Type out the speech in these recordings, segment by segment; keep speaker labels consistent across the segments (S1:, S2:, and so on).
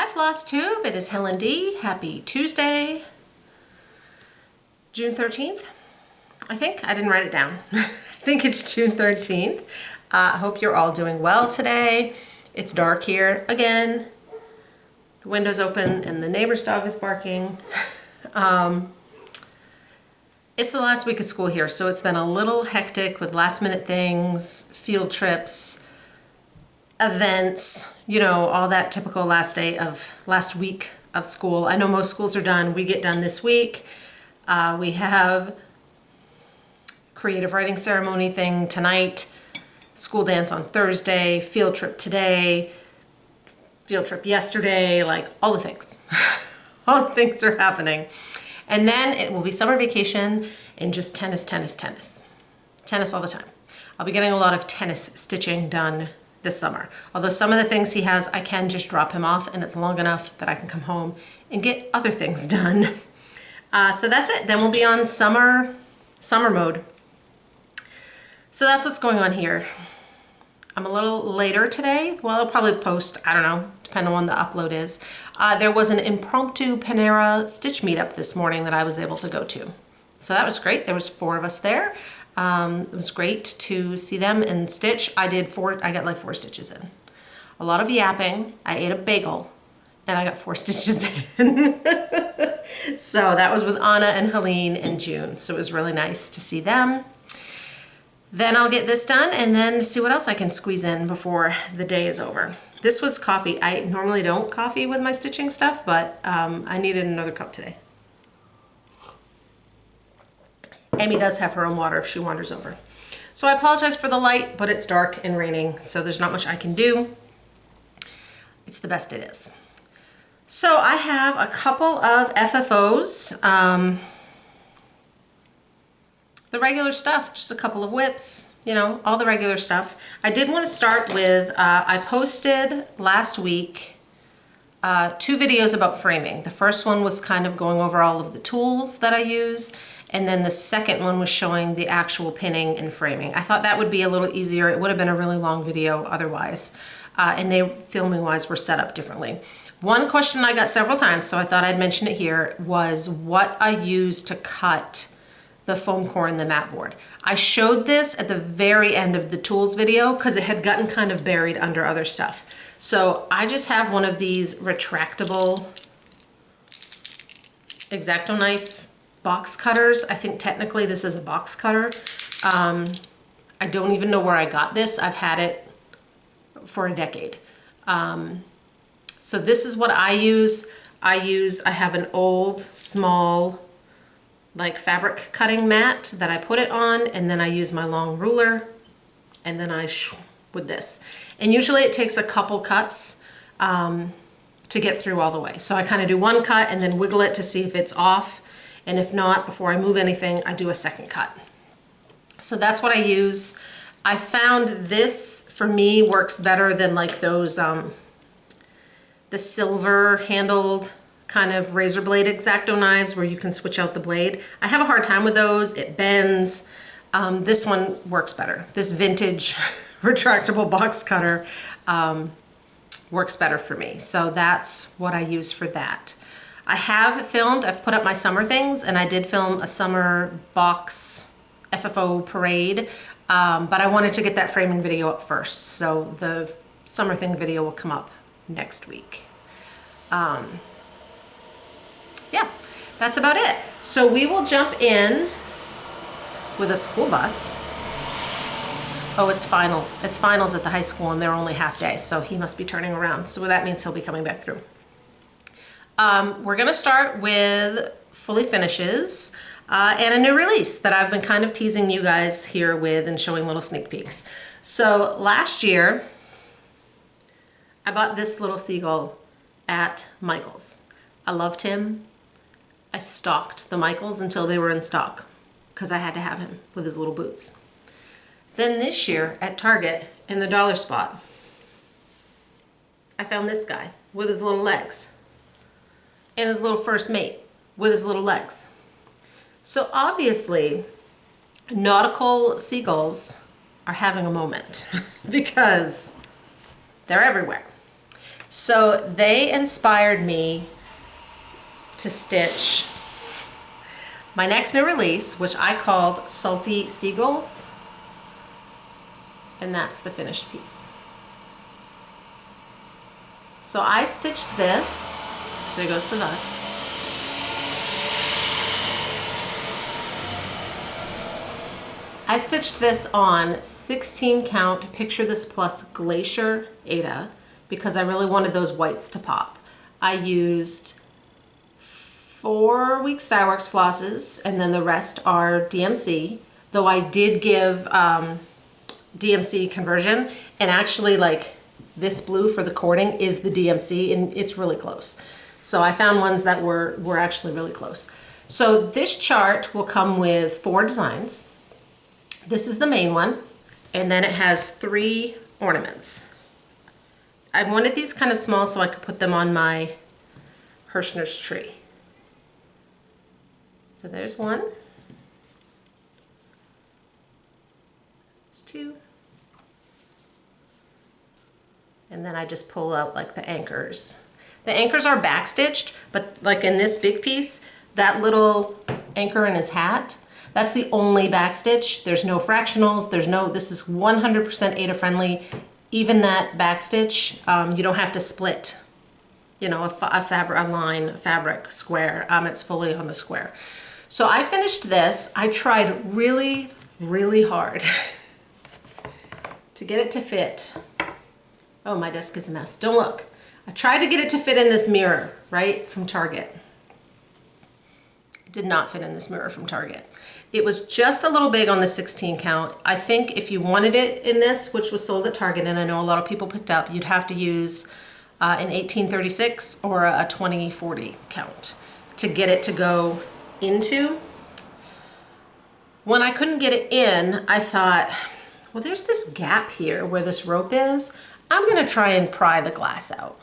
S1: Hi Flosstube, it is Helen D. Happy Tuesday, June 13th. I think, I didn't write it down. I think it's June 13th. I hope you're all doing well today. It's dark here again. The window's open and the neighbor's dog is barking. It's the last week of school here, so it's been a little hectic with last minute things, field trips, events, you know, all that typical last week of school. I know most schools are done. We get done this week. We have creative writing ceremony thing tonight, school dance on Thursday, field trip today, field trip yesterday, like all the things. All the things are happening. And then it will be summer vacation and just tennis all the time. I'll be getting a lot of tennis stitching done this summer. Although some of the things he has, I can just drop him off and it's long enough that I can come home and get other things done. So that's it. Then we'll be on summer mode. So that's what's going on here. I'm a little later today. Well, I'll probably post, I don't know, depending on when the upload is. There was an impromptu Panera stitch meetup this morning that I was able to go to. So that was great. There was 4 of us there. It was great to see them and stitch. I got like 4 stitches in. A lot of yapping. I ate a bagel and I got 4 stitches in. So that was with Anna and Helene and June. So it was really nice to see them. Then I'll get this done and then see what else I can squeeze in before the day is over. This was coffee. I normally don't coffee with my stitching stuff, but I needed another cup today. Amy does have her own water if she wanders over. So I apologize for the light, but it's dark and raining, so there's not much I can do. It's the best it is. So I have a couple of FFOs. The regular stuff, just a couple of whips, you know, all the regular stuff. I did want to start with, I posted last week 2 videos about framing. The first one was kind of going over all of the tools that I use, and then the second one was showing the actual pinning and framing. I thought that would be a little easier. It would have been a really long video otherwise, and they, filming wise, were set up differently. One question I got several times, so I thought I'd mention it here, was what I use to cut the foam core in the mat board. I showed this at the very end of the tools video because it had gotten kind of buried under other stuff. So I just have one of these retractable X-Acto knife box cutters. I think technically this is a box cutter. I don't even know where I got this. I've had it for a decade. So this is what I use. I have an old, small, like fabric cutting mat that I put it on, and then I use my long ruler, and then I with this. And usually it takes a couple cuts to get through all the way. So I kind of do one cut and then wiggle it to see if it's off. And if not, before I move anything, I do a second cut. So that's what I use. I found this, for me, works better than like those, the silver handled kind of razor blade X-Acto knives where you can switch out the blade. I have a hard time with those. It bends. This one works better. This vintage retractable box cutter works better for me. So that's what I use for that. I have filmed, I've put up my summer things, and I did film a summer box FFO parade, but I wanted to get that framing video up first. So the summer thing video will come up next week. Yeah, that's about it. So we will jump in with a school bus. Oh, it's finals. It's finals at the high school and they're only half day, so he must be turning around. So that means he'll be coming back through. We're gonna start with Fully Finishes and a new release that I've been kind of teasing you guys here with and showing little sneak peeks. So last year, I bought this little seagull at Michael's. I loved him. I stalked the Michaels until they were in stock because I had to have him with his little boots. Then this year at Target in the dollar spot, I found this guy with his little legs and his little first mate with his little legs. So obviously, nautical seagulls are having a moment because they're everywhere. So they inspired me to stitch my next new release, which I called Salty Seagulls. And that's the finished piece. So I stitched this. There goes the bus. I stitched this on 16 count Picture This Plus Glacier Aida because I really wanted those whites to pop. I used 4 week Styleworks flosses and then the rest are DMC, though I did give DMC conversion, and actually like this blue for the cording is the DMC and it's really close. So I found ones that were actually really close. So this chart will come with 4 designs. This is the main one, and then it has 3 ornaments. I wanted these kind of small so I could put them on my Hirschner's tree. So there's 1. There's 2. And then I just pull out like the anchors. The anchors are backstitched, but like in this big piece, that little anchor in his hat, that's the only backstitch. There's no fractionals, this is 100% Aida friendly. Even that backstitch, you don't have to split, you know, a fabric square. It's fully on the square. So I finished this. I tried really, really hard to get it to fit. Oh, my desk is a mess. Don't look. I tried to get it to fit in this mirror, right, from Target. It did not fit in this mirror from Target. It was just a little big on the 16 count. I think if you wanted it in this, which was sold at Target, and I know a lot of people picked up, you'd have to use an 1836 or a 2040 count to get it to go into. When I couldn't get it in, I thought, well, there's this gap here where this rope is. I'm gonna try and pry the glass out.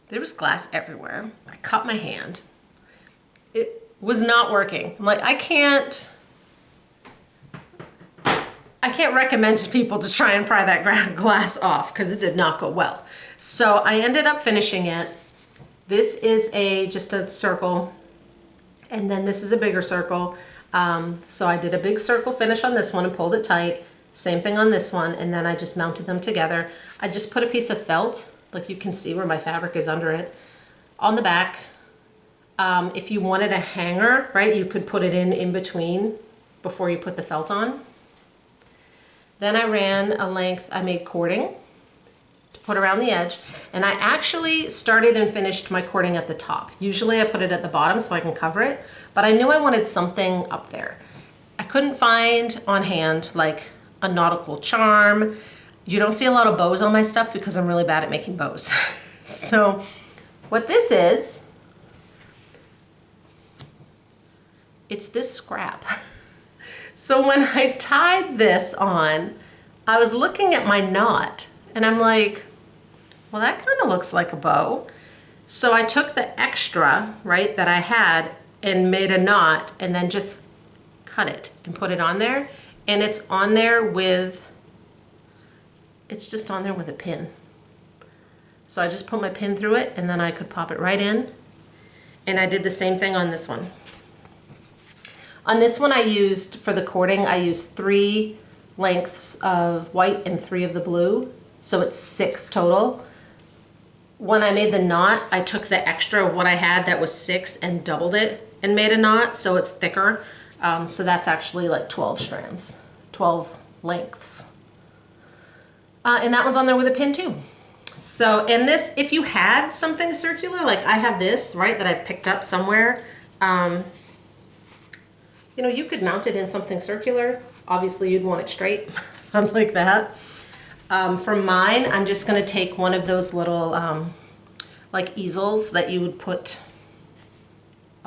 S1: There was glass everywhere. I cut my hand. It was not working. I'm like, I can't recommend to people to try and pry that glass off because it did not go well. So I ended up finishing it. This is just a circle, and then this is a bigger circle. So I did a big circle finish on this one and pulled it tight. Same thing on this one, and then I just mounted them together. I just put a piece of felt, like you can see where my fabric is under it, on the back. If you wanted a hanger, right, you could put it in between before you put the felt on. Then I ran a length, I made cording to put around the edge, and I actually started and finished my cording at the top. Usually I put it at the bottom so I can cover it, but I knew I wanted something up there. I couldn't find on hand like a nautical charm. You don't see a lot of bows on my stuff because I'm really bad at making bows. So what this is, it's this scrap. So when I tied this on, I was looking at my knot and I'm like, well, that kind of looks like a bow. So I took the extra, right, that I had and made a knot and then just cut it and put it on there. And it's on there with, it's just on there with a pin. So I just put my pin through it and then I could pop it right in. And I did the same thing on this one. On this one I used, for the cording, I used 3 lengths of white and 3 of the blue. So it's 6 total. When I made the knot, I took the extra of what I had that was 6 and doubled it and made a knot so it's thicker. So that's actually like 12 strands, 12 lengths. And that one's on there with a pin too. So, and this, if you had something circular, like I have this, right, that I've picked up somewhere, you know, you could mount it in something circular. Obviously you'd want it straight, like that. For mine, I'm just gonna take one of those little, like easels that you would put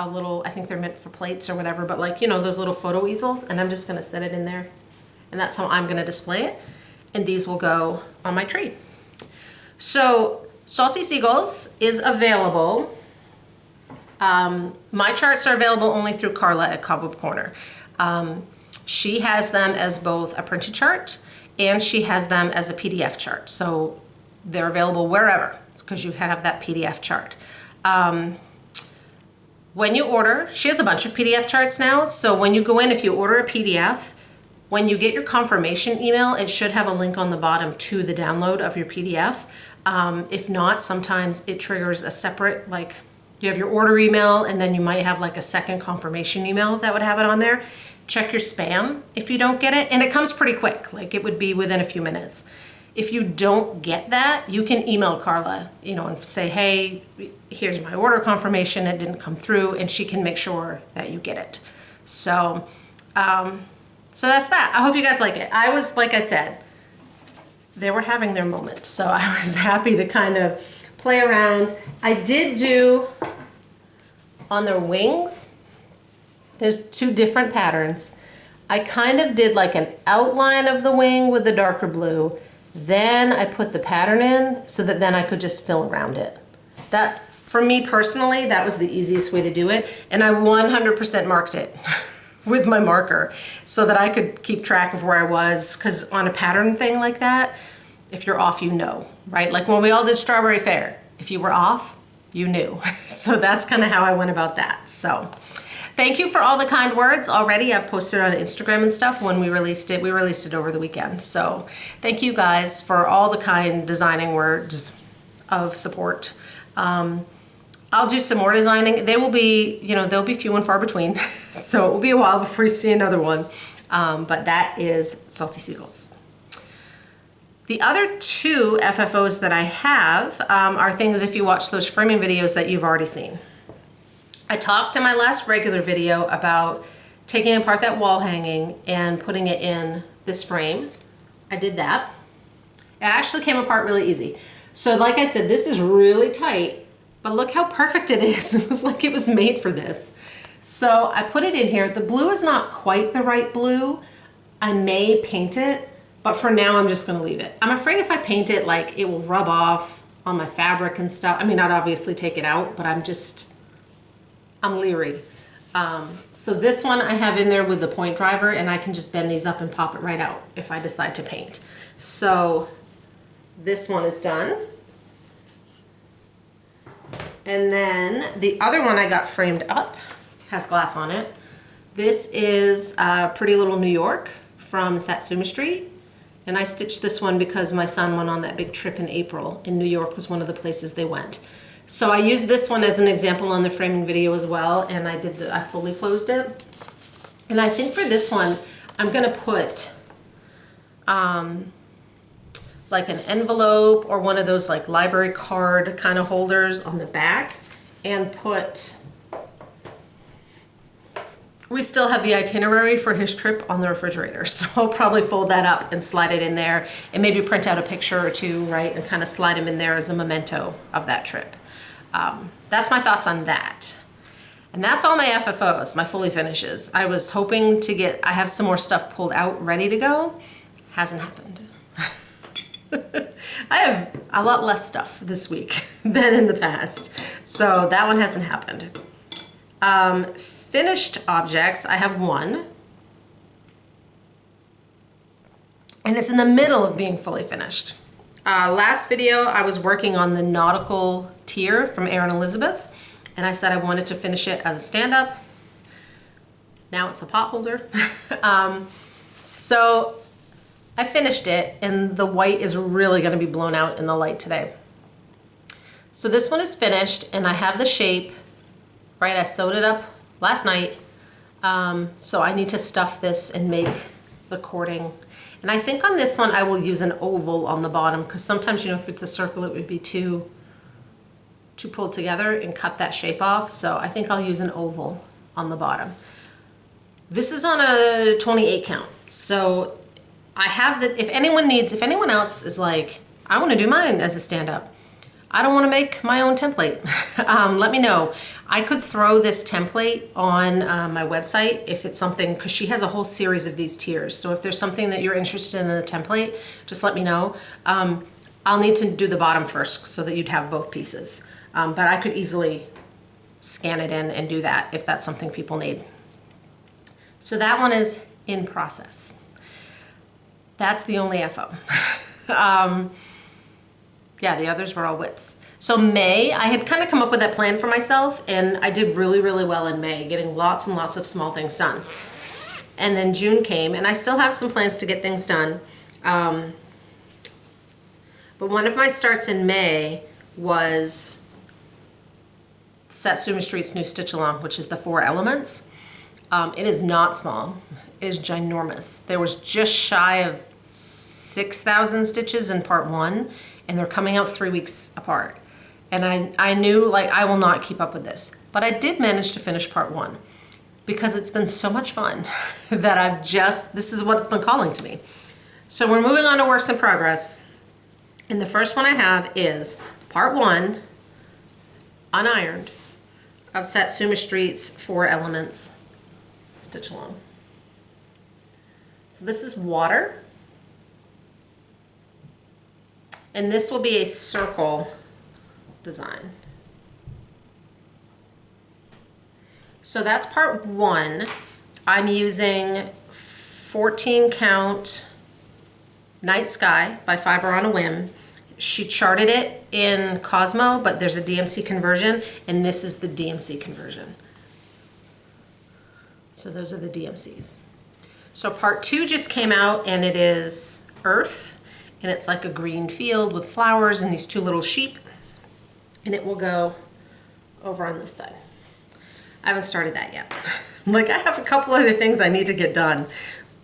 S1: a little, I think they're meant for plates or whatever, but like, you know, those little photo easels, and I'm just gonna set it in there. And that's how I'm gonna display it. And these will go on my tree. So Salty Seagulls is available. My charts are available only through Carla at Cobweb Corner. She has them as both a printed chart and she has them as a PDF chart. So They're available wherever because you have that PDF chart. When you order, she has a bunch of PDF charts now. So when you go in, if you order a PDF, when you get your confirmation email, it should have a link on the bottom to the download of your PDF. If not, sometimes it triggers a separate, like you have your order email and then you might have like a second confirmation email that would have it on there. Check your spam if you don't get it. And it comes pretty quick, like it would be within a few minutes. If you don't get that, you can email Carla, you know, and say, hey, here's my order confirmation, it didn't come through, and she can make sure that you get it. So, so that's that. I hope you guys like it. I was, like I said, they were having their moment, so I was happy to kind of play around. I did do, on their wings, there's two different patterns. I kind of did like an outline of the wing with the darker blue. Then I put the pattern in so that then I could just fill around it. That, for me personally, that was the easiest way to do it. And I 100% marked it with my marker so that I could keep track of where I was. Because on a pattern thing like that, if you're off, you know, right? Like when we all did Strawberry Fair, if you were off, you knew. So that's kind of how I went about that. So thank you for all the kind words already. I've posted on Instagram and stuff when we released it. We released it over the weekend. So thank you guys for all the kind designing words of support. I'll do some more designing. They will be, you know, they'll be few and far between. So it will be a while before you see another one. But that is Salty Seagulls. The other two FFOs that I have are things if you watch those framing videos that you've already seen. I talked in my last regular video about taking apart that wall hanging and putting it in this frame. I did that. It actually came apart really easy. So like I said, this is really tight, but look how perfect it is. It was like it was made for this. So I put it in here. The blue is not quite the right blue. I may paint it, but for now I'm just gonna leave it. I'm afraid if I paint it, like it will rub off on my fabric and stuff. I mean, I'd obviously take it out, but I'm leery. So this one I have in there with the point driver and I can just bend these up and pop it right out if I decide to paint. So this one is done. And then the other one I got framed up, has glass on it. This is Pretty Little New York from Satsuma Street. And I stitched this one because my son went on that big trip in April and New York was one of the places they went. So I used this one as an example on the framing video as well, and I fully closed it. And I think for this one, I'm gonna put like an envelope or one of those like library card kind of holders on the back and put, we still have the itinerary for his trip on the refrigerator. So I'll probably fold that up and slide it in there and maybe print out a picture or two, right? And kind of slide them in there as a memento of that trip. That's my thoughts on that. And that's all my FFOs, my fully finishes. I was hoping to I have some more stuff pulled out, ready to go. Hasn't happened. I have a lot less stuff this week than in the past. So that one hasn't happened. Finished objects, I have one. And it's in the middle of being fully finished. Last video, I was working on the nautical tier from Erin Elizabeth, and I said I wanted to finish it as a stand-up. Now it's a pot holder. So I finished it, and the white is really going to be blown out in the light today. So this one is finished, and I have the shape, right? I sewed it up last night. So I need to stuff this and make the cording. And I think on this one, I will use an oval on the bottom, because sometimes, you know, if it's a circle, it would be too pulled together and cut that shape off. So I think I'll use an oval on the bottom. This is on a 28 count. So I have if anyone else is like, I want to do mine as a stand-up, I don't want to make my own template, let me know. I could throw this template on my website if it's something, because she has a whole series of these tiers. So if there's something that you're interested in the template, just let me know. I'll need to do the bottom first so that you'd have both pieces. But I could easily scan it in and do that if that's something people need. So that one is in process. That's the only FO. Yeah, the others were all whips. So May, I had kind of come up with that plan for myself, and I did really, really well in May, getting lots and lots of small things done. And then June came, and I still have some plans to get things done. But one of my starts in May was Satsuma Street's new stitch along, which is the 4 elements. It is not small, it is ginormous. There was just shy of 6,000 stitches in part 1, and they're coming out 3 weeks apart. And I knew, like, I will not keep up with this. But I did manage to finish part 1 because it's been so much fun that this is what it's been calling to me. So we're moving on to works in progress. And the first one I have is part 1, unironed, of Satsuma Street's 4 elements stitch along. So this is water. And this will be a circle design. So that's part 1. I'm using 14 count Night Sky by Fiber on a Whim. She charted it in Cosmo, but there's a DMC conversion, and this is the DMC conversion. So those are the DMCs. So part 2 just came out, and it is Earth. And it's like a green field with flowers and these 2 little sheep. And it will go over on this side. I haven't started that yet. Like, I have a couple other things I need to get done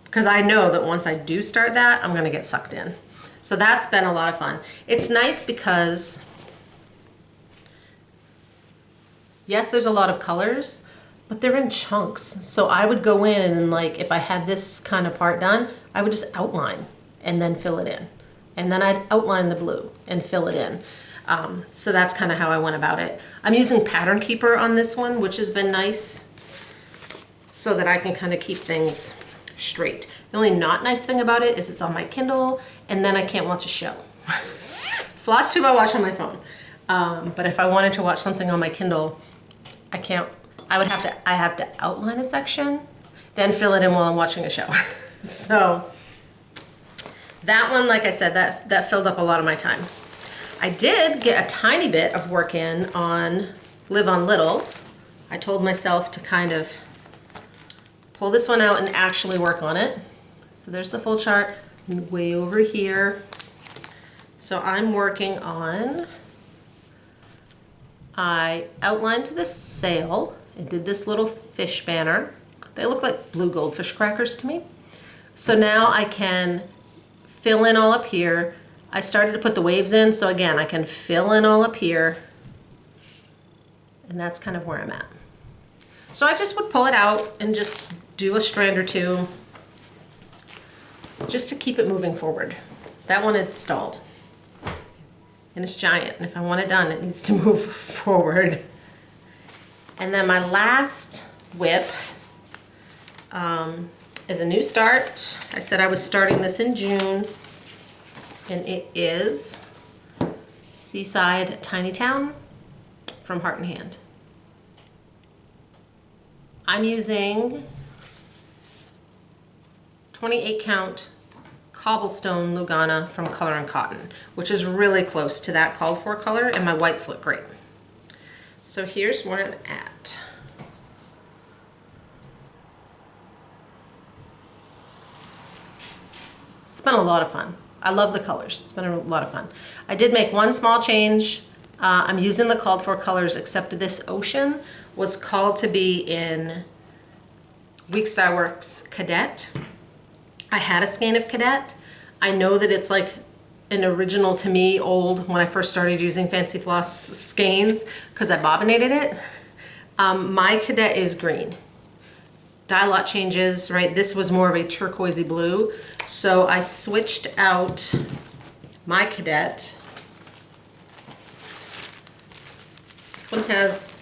S1: because I know that once I do start that, I'm gonna get sucked in. So that's been a lot of fun. It's nice because, yes, there's a lot of colors, but they're in chunks. So I would go in and, like, if I had this kind of part done, I would just outline and then fill it in. And then I'd outline the blue and fill it in. So that's kind of how I went about it. I'm using Pattern Keeper on this one, which has been nice, so that I can kind of keep things straight. The only not nice thing about it is it's on my Kindle, and then I can't watch a show. Flosstube I watch on my phone. But if I wanted to watch something on my Kindle, I can't. I have to outline a section, then fill it in while I'm watching a show. So that one, like I said, that filled up a lot of my time. I did get a tiny bit of work in on Live on Little. I told myself to kind of pull this one out and actually work on it. So there's the full chart, and way over here. So I'm working on, I outlined the sail and did this little fish banner. They look like blue goldfish crackers to me. So now I can fill in all up here. I started to put the waves in, so again, I can fill in all up here, and that's kind of where I'm at. So I just would pull it out and just do a strand or 2, just to keep it moving forward. That one had stalled, and it's giant, and if I want it done, it needs to move forward. And then my last whip is a new start. I said I was starting this in June. And it is Seaside Tiny Town from Heart and Hand. I'm using 28 count cobblestone Lugana from Color and Cotton, which is really close to that called for color, and my whites look great. So here's where I'm at. It's been a lot of fun. I love the colors. It's been a lot of fun. I did make one small change. I'm using the called for colors, except this ocean was called to be in Week Star Works Cadet. I had a skein of Cadet. I know that it's like an original to me, old, when I first started using Fancy Floss skeins, because I bobbinated it. My Cadet is green. Dye lot changes, right? This was more of a turquoisey blue. So I switched out my Cadet. This one has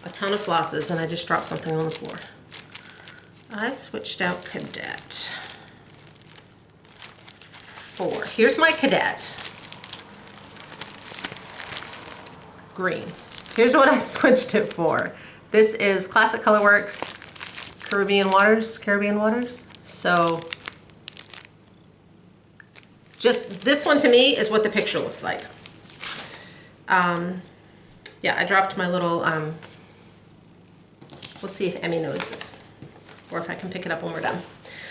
S1: a ton of flosses, and I just dropped something on the floor. I switched out Cadet for, here's my Cadet. Green. Here's what I switched it for. This is Classic Colorworks Caribbean Waters. So just this one to me is what the picture looks like. Yeah, I dropped my little, we'll see if Emmy notices or if I can pick it up when we're done.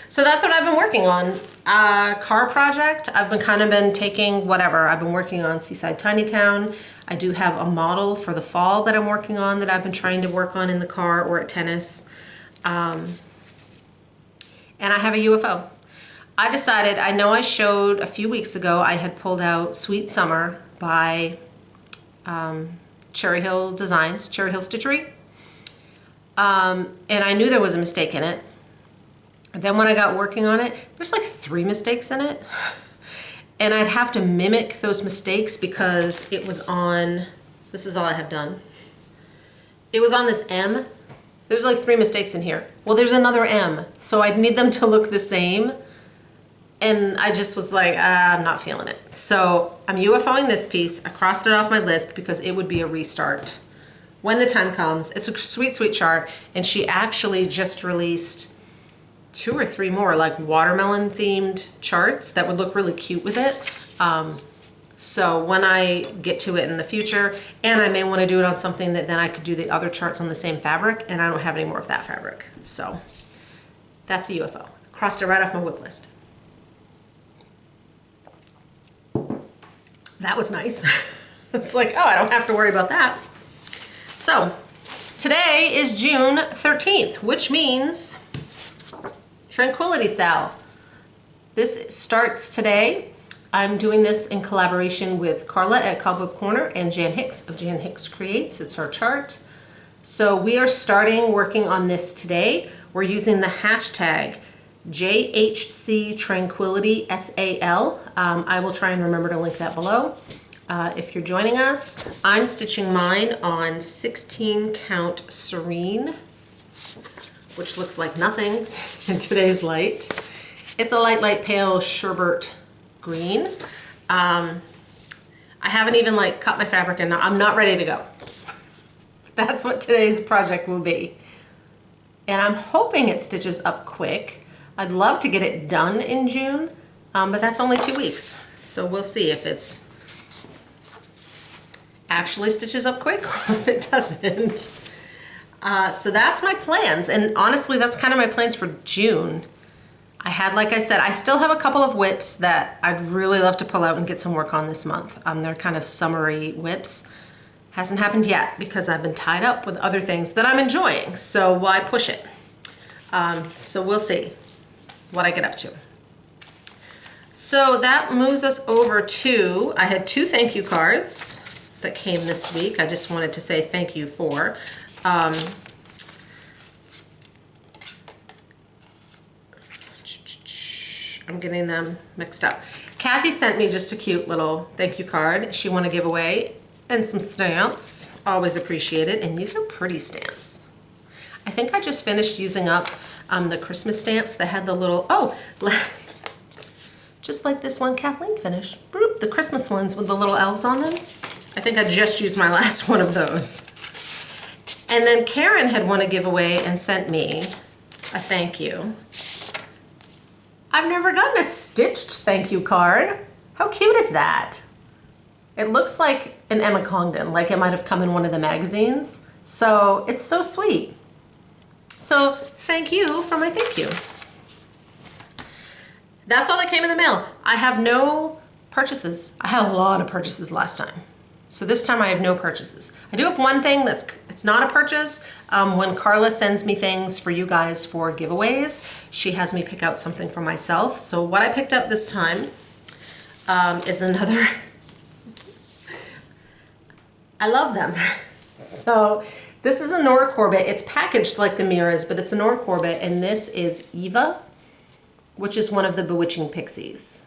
S1: So that's what I've been working on. Car project, I've been taking whatever. I've been working on Seaside Tiny Town. I do have a model for the fall that I'm working on that I've been trying to work on in the car or at tennis. And I have a UFO. I decided, I know I showed a few weeks ago, I had pulled out Sweet Summer by Cherry Hill Designs, Cherry Hill Stitchery. And I knew there was a mistake in it. And then when I got working on it, there's like 3 mistakes in it. And I'd have to mimic those mistakes because it was on, this is all I have done. It was on this M. There's like 3 mistakes in here. Well, there's another M. So I'd need them to look the same. And I just was like, I'm not feeling it. So I'm UFOing this piece. I crossed it off my list because it would be a restart when the time comes. It's a sweet, sweet chart. And she actually just released 2 or 3 more like watermelon themed charts that would look really cute with it. So when I get to it in the future, and I may want to do it on something that then I could do the other charts on the same fabric, and I don't have any more of that fabric. So that's a UFO. Crossed it right off my whip list. That was nice. It's like, oh, I don't have to worry about that. So today is June 13th, which means Tranquility Sal. This starts today. I'm doing this in collaboration with Carla at Cobweb Corner and Jan Hicks of Jan Hicks Creates. It's her chart. So we are starting working on this today. We're using the hashtag JHC Tranquility SAL. I will try and remember to link that below. If you're joining us, I'm stitching mine on 16 count Serene, which looks like nothing in today's light. It's a light, light pale sherbet green. I haven't even like cut my fabric and I'm not ready to go. That's what today's project will be. And I'm hoping it stitches up quick. I'd love to get it done in June, but that's only 2 weeks. So we'll see if it's actually stitches up quick or if it doesn't. So that's my plans. And honestly, that's kind of my plans for June. I had, like I said, I still have a couple of whips that I'd really love to pull out and get some work on this month. They're kind of summery whips. Hasn't happened yet because I've been tied up with other things that I'm enjoying. So why push it? So we'll see what I get up to. So that moves us over to, I had 2 thank you cards that came this week. I just wanted to say thank you for. I'm getting them mixed up. Kathy sent me just a cute little thank you card she wanted to give away and some stamps. Always appreciated. And these are pretty stamps. I think I just finished using up the Christmas stamps that had the little, oh, just like this one Kathleen finished. Boop, the Christmas ones with the little elves on them. I think I just used my last one of those. And then Karen had one to give away and sent me a thank you. I've never gotten a stitched thank you card. How cute is that? It looks like an Emma Congdon, like it might have come in one of the magazines. So it's so sweet. So thank you for my thank you. That's all that came in the mail. I have no purchases. I had a lot of purchases last time. So this time I have no purchases. I do have one thing it's not a purchase. When Carla sends me things for you guys for giveaways, she has me pick out something for myself. So what I picked up this time is another, I love them. So this is a Nora Corbett. It's packaged like the Mira's, but it's a Nora Corbett, and this is Eva, which is one of the Bewitching Pixies.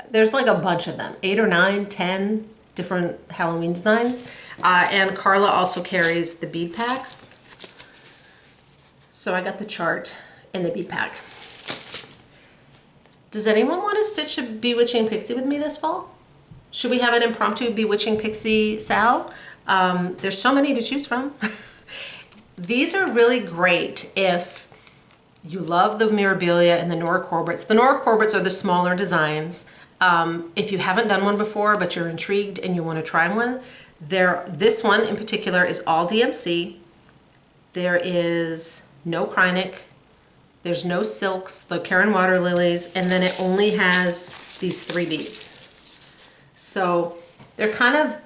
S1: There's like a bunch of them, 8 or 9, 10 different Halloween designs. And Carla also carries the bead packs. So I got the chart and the bead pack. Does anyone want to stitch a Bewitching Pixie with me this fall? Should we have an impromptu Bewitching Pixie Sal? There's so many to choose from. These are really great if you love the Mirabilia and the Nora Corbett's. The Nora Corbett's are the smaller designs. If you haven't done one before, but you're intrigued and you want to try one, This one in particular is all DMC. There is no Krynic. There's no silks, the Karen water lilies, and then it only has these 3 beads. So they're kind of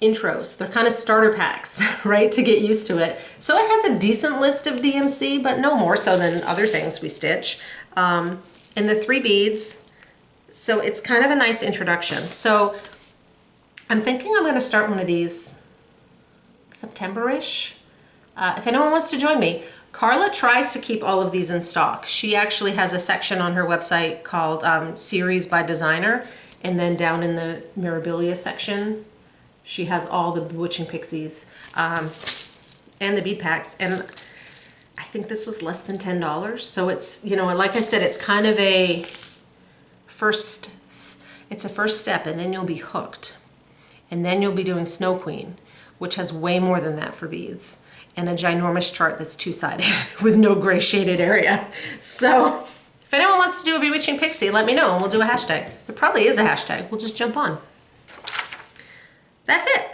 S1: intros. They're kind of starter packs, right, to get used to it. So it has a decent list of DMC, but no more so than other things we stitch. And the 3 beads, so it's kind of a nice introduction. So I'm thinking I'm going to start one of these September-ish. If anyone wants to join me, Carla tries to keep all of these in stock. She actually has a section on her website called Series by Designer, and then down in the Mirabilia section, she has all the Bewitching Pixies and the bead packs. And I think this was less than $10. So it's, you know, like I said, it's kind of a first step, and then you'll be hooked. And then you'll be doing Snow Queen, which has way more than that for beads, and a ginormous chart that's 2-sided with no gray shaded area. So if anyone wants to do a Bewitching Pixie, let me know and we'll do a hashtag. There probably is a hashtag. We'll just jump on. That's it.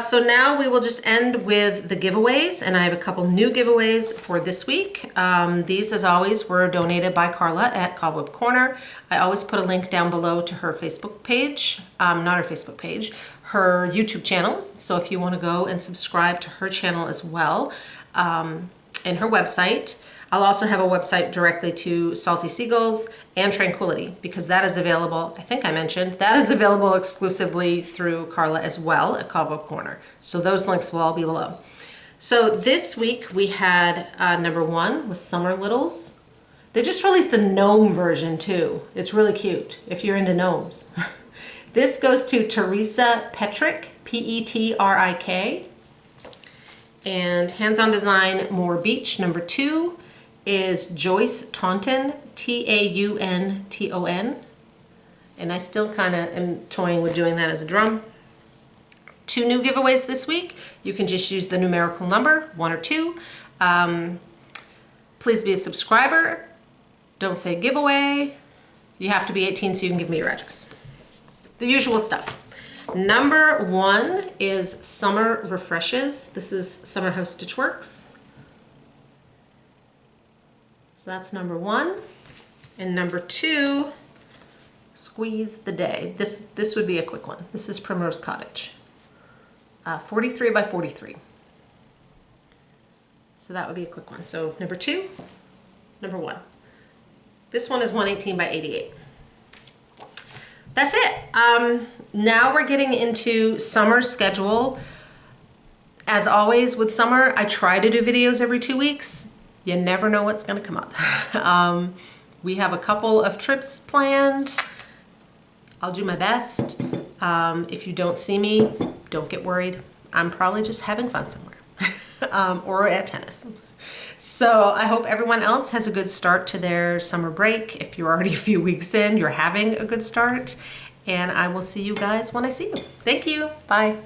S1: So now we will just end with the giveaways, and I have a couple new giveaways for this week. These, as always, were donated by Carla at Cobweb Corner. I always put a link down below to her Facebook page, not her Facebook page, her YouTube channel. So if you want to go and subscribe to her channel as well, and her website. I'll also have a website directly to Salty Seagulls and Tranquility, because that is available, I think I mentioned, that is available exclusively through Carla as well at Cobweb Corner. So those links will all be below. So this week we had number 1 was Summer Littles. They just released a gnome version too. It's really cute if you're into gnomes. This goes to Teresa Petrick, P-E-T-R-I-K. And Hands-On Design More Beach, number 2, is Joyce Taunton, T-A-U-N-T-O-N. And I still kind of am toying with doing that as a drum. 2 new giveaways this week. You can just use the numerical number, 1 or 2. Please be a subscriber. Don't say giveaway. You have to be 18 so you can give me your address. The usual stuff. Number 1 is Summer Refreshes. This is Summer House Stitchworks. So that's number 1. And number 2, Squeeze the Day. This would be a quick one. This is Primrose Cottage. 43 by 43. So that would be a quick one. So number 2, number 1. This one is 118 by 88. That's it. Now we're getting into summer schedule. As always with summer, I try to do videos every 2 weeks. You never know what's going to come up. We have a couple of trips planned. I'll do my best. If you don't see me, don't get worried. I'm probably just having fun somewhere or at tennis. So I hope everyone else has a good start to their summer break. If you're already a few weeks in, you're having a good start. And I will see you guys when I see you. Thank you. Bye.